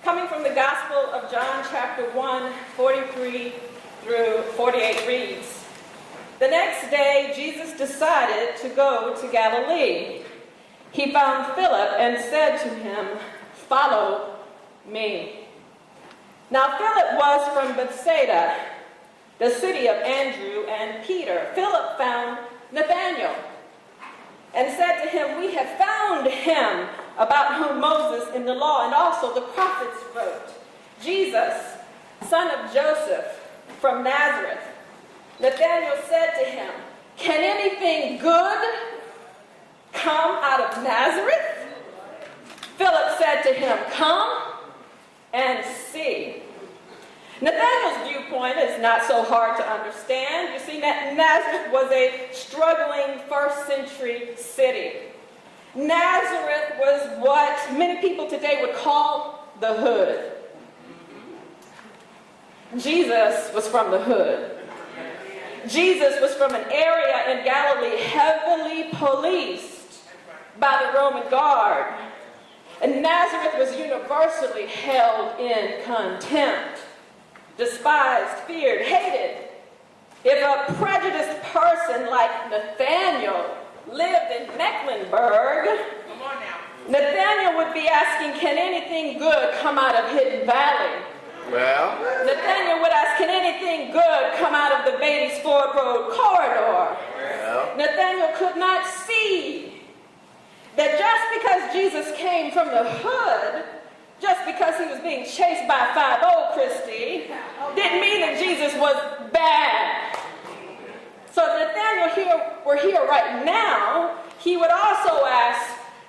Coming from the Gospel of John, chapter 1, 43 through 48 reads, "The next day, Jesus decided to go to Galilee. He found Philip and said to him, 'Follow me.' Now Philip was from Bethsaida, the city of Andrew and Peter. Philip found Nathanael and said to him, 'We have found him about whom Moses in the law and also the prophets wrote, Jesus, son of Joseph, from Nazareth.' Nathanael said to him, 'Can anything good come out of Nazareth?' Philip said to him, 'Come and see.'" Nathanael's viewpoint is not so hard to understand. You see, Nazareth was a struggling first century city. Nazareth was what many people today would call the hood. Jesus was from the hood. Jesus was from an area in Galilee heavily policed by the Roman guard. And Nazareth was universally held in contempt, despised, feared, hated. If a prejudiced person like Nathanael lived in Mecklenburg, Nathanael would be asking, "Can anything good come out of Hidden Valley?" Well, Nathanael would ask, "Can anything good come out of the Beatties Ford Road corridor?" well, Nathanael could not see that just because Jesus came from the hood, just because he was being chased by 5-0 Christie, didn't mean that Jesus was bad. So if Nathanael were here right now, he would also ask,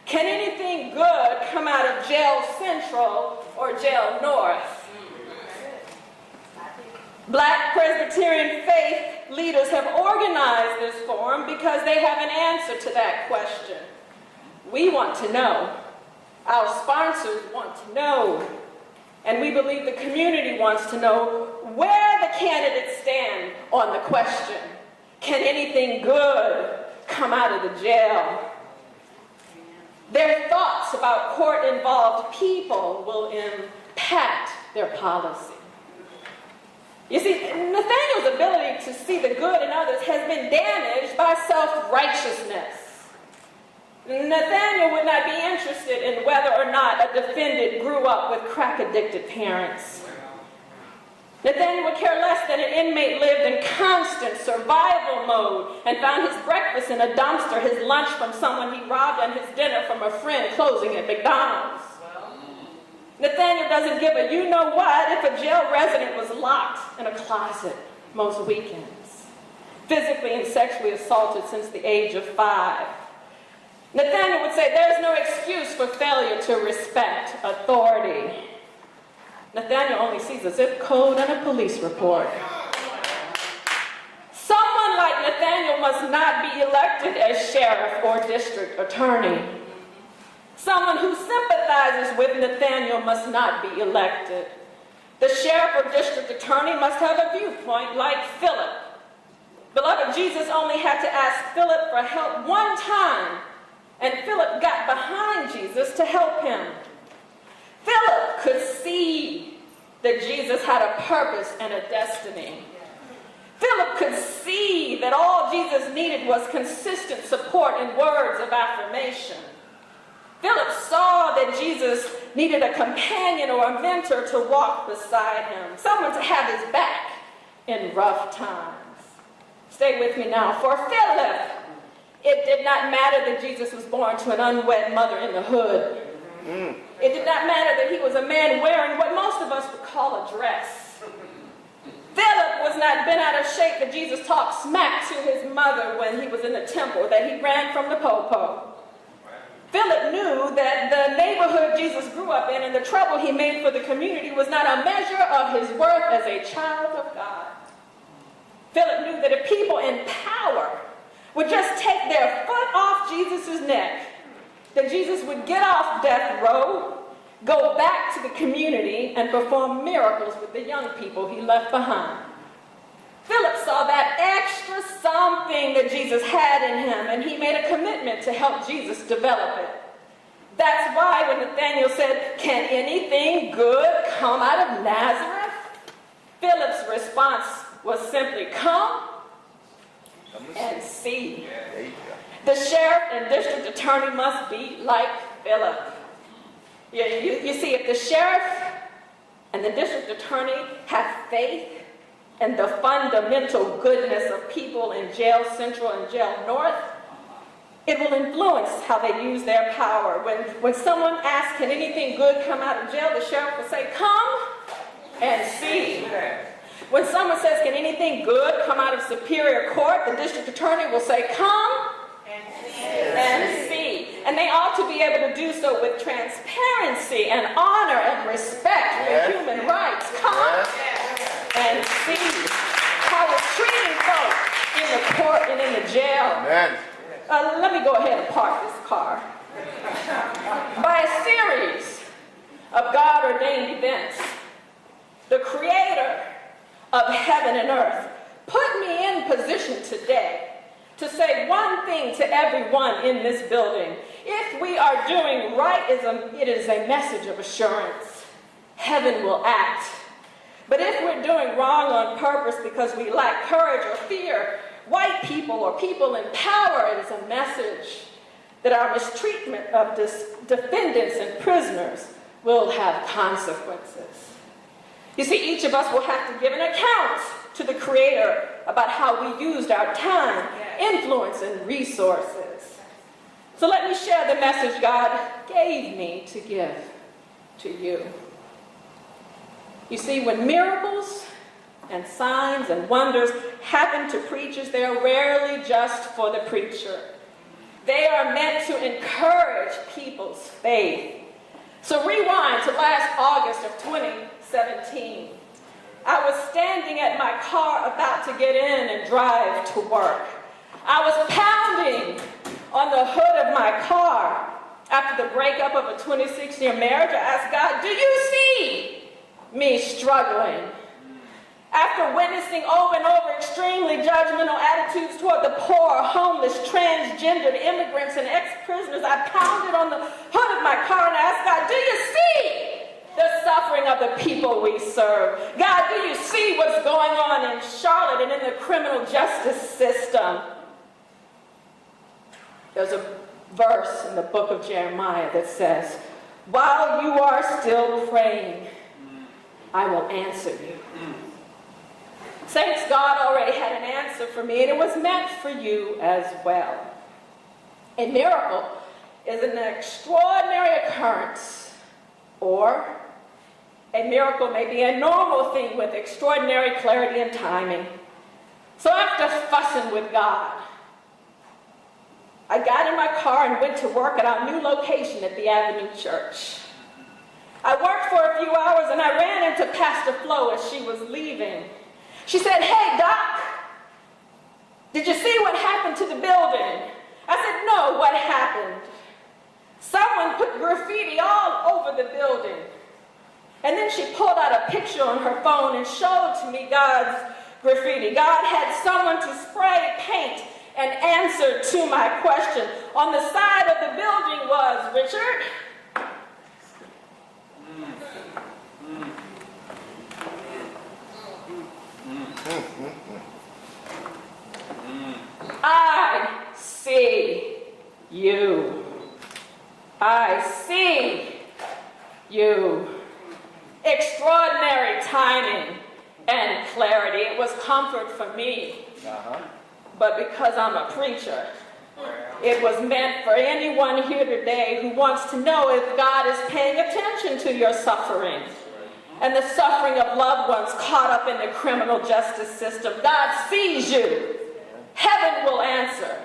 "Can anything good come out of Jail Central or Jail North?" Black Presbyterian faith leaders have organized this forum because they have an answer to that question. We want to know. Our sponsors want to know. And we believe the community wants to know where the candidates stand on the question, "Can anything good come out of the jail?" Their thoughts about court-involved people will impact their policy. You see, Nathanael's ability to see the good in others has been damaged by self-righteousness. Nathanael would not be interested in whether or not a defendant grew up with crack-addicted parents. Nathanael would care less that an inmate lived in constant survival mode and found his breakfast in a dumpster, his lunch from someone he robbed, and his dinner from a friend closing at McDonald's. Nathanael doesn't give a you-know-what if a jail resident was locked in a closet most weekends, physically and sexually assaulted since the age of 5. Nathanael would say there's no excuse for failure to respect authority. Nathanael only sees a zip code and a police report. Someone like Nathanael must not be elected as sheriff or district attorney. Someone who sympathizes with Nathanael must not be elected. The sheriff or district attorney must have a viewpoint like Philip. Beloved, Jesus only had to ask Philip for help one time, and Philip got behind Jesus to help him. Philip could see that Jesus had a purpose and a destiny. Philip could see that all Jesus needed was consistent support and words of affirmation. Philip saw that Jesus needed a companion or a mentor to walk beside him, someone to have his back in rough times. Stay with me now. For Philip, it did not matter that Jesus was born to an unwed mother in the hood. It did not matter that he was a man wearing what most of us would call a dress. Philip was not bent out of shape that Jesus talked smack to his mother when he was in the temple, that he ran from the popo. Philip knew that the neighborhood Jesus grew up in and the trouble he made for the community was not a measure of his worth as a child of God. Philip knew that if people in power would just take their foot off Jesus' neck, that Jesus would get off death row, go back to the community, and perform miracles with the young people he left behind. Philip saw that extra something that Jesus had in him, and he made a commitment to help Jesus develop it. That's why when Nathanael said, "Can anything good come out of Nazareth?" Philip's response was simply, "Come and see." There you go. The sheriff and district attorney must be like Philip. You see, if the sheriff and the district attorney have faith in the fundamental goodness of people in Jail Central and Jail North, it will influence how they use their power. When someone asks, "Can anything good come out of jail?" the sheriff will say, "Come and see." When someone says, "Can anything good come out of Superior Court?" the district attorney will say, "Come and see." And they ought to be able to do so with transparency and honor and respect for human rights. Come and see how we're treating folks in the court and in the jail. Amen. Let me go ahead and park this car. By a series of God-ordained events, the Creator of heaven and earth put me in position today to say one thing to everyone in this building. If we are doing right, it is a message of assurance. Heaven will act. But if we're doing wrong on purpose because we lack courage or fear, white people or people in power, it is a message that our mistreatment of defendants and prisoners will have consequences. You see, each of us will have to give an account to the Creator about how we used our time, influence, and resources. So let me share the message God gave me to give to you. You see, when miracles and signs and wonders happen to preachers, they are rarely just for the preacher. They are meant to encourage people's faith. So rewind to last August of 2017. I was standing at my car about to get in and drive to work. I was pounding on the hood of my car. After the breakup of a 26-year marriage, I asked God, "Do you see me struggling?" After witnessing over and over extremely judgmental attitudes toward the poor, homeless, transgendered immigrants, and ex-prisoners, I pounded on the hood of my car and asked God, "Do you see the suffering of the people we serve? God, do you see what's going on in Charlotte and in the criminal justice system?" There's a verse in the book of Jeremiah that says, "While you are still praying, I will answer you." Saints, God already had an answer for me, and it was meant for you as well. A miracle is an extraordinary occurrence, or a miracle may be a normal thing with extraordinary clarity and timing. So after fussing with God, I got in my car and went to work at our new location at the Avenue Church. I worked for a few hours and I ran into Pastor Flo as she was leaving. She said, "Hey, Doc, did you see what happened to the building?" I said, "No, what happened?" "Someone put graffiti all over the building." And then she pulled out a picture on her phone and showed to me God's graffiti. God had someone to spray paint and answer to my question. On the side of the building was, "Richard, I see you. I see you." Extraordinary timing and clarity. It was comfort for me. But because I'm a preacher, it was meant for anyone here today who wants to know if God is paying attention to your suffering and the suffering of loved ones caught up in the criminal justice system. God sees you. Heaven will answer.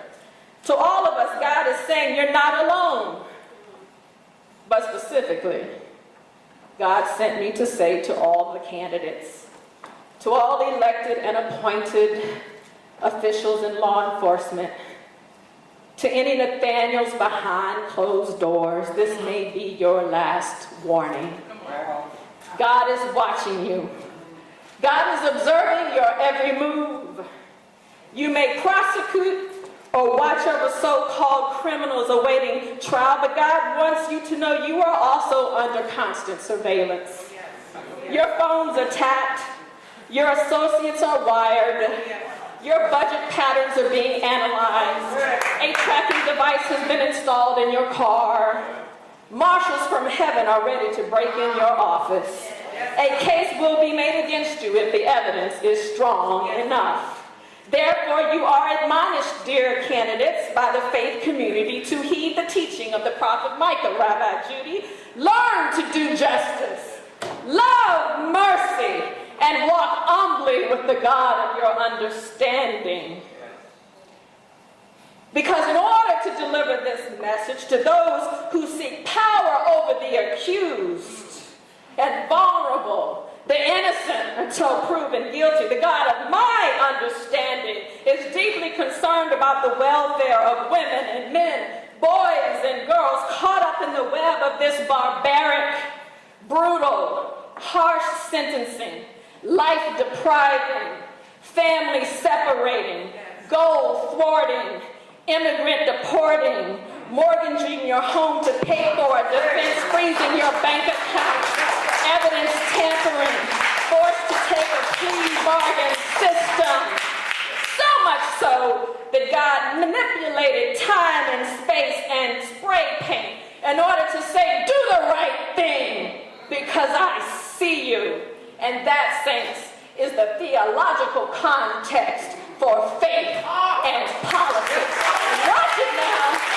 To all of us, God is saying you're not alone. But specifically, God sent me to say to all the candidates, to all the elected and appointed officials in law enforcement, to any Nathaniels behind closed doors, this may be your last warning. God is watching you. God is observing your every move. You may prosecute or watch over so-called criminals awaiting trial, but God wants you to know you are also under constant surveillance. Your phones are tapped, your associates are wired, your budget patterns are being analyzed, a tracking device has been installed in your car, marshals from heaven are ready to break in your office. A case will be made against you if the evidence is strong enough. Therefore, you are admonished, dear candidates, by the faith community to heed the teaching of the prophet Micah, Rabbi Judy. Learn to do justice, love mercy, and walk humbly with the God of your understanding. Because in order to deliver this message to those who seek power over the accused and vulnerable, the innocent until proven guilty, the God of my understanding is deeply concerned about the welfare of women and men, boys and girls caught up in the web of this barbaric, brutal, harsh sentencing, life-depriving, family-separating, goal-thwarting, immigrant-deporting, mortgaging your home to pay for a defense, freezing your bank account, evidence tampering, forced to take a plea bargain system. So much so that God manipulated time and space and spray paint in order to say, do the right thing because I see you. And that, saints, is the theological context for faith and politics. Watch it now.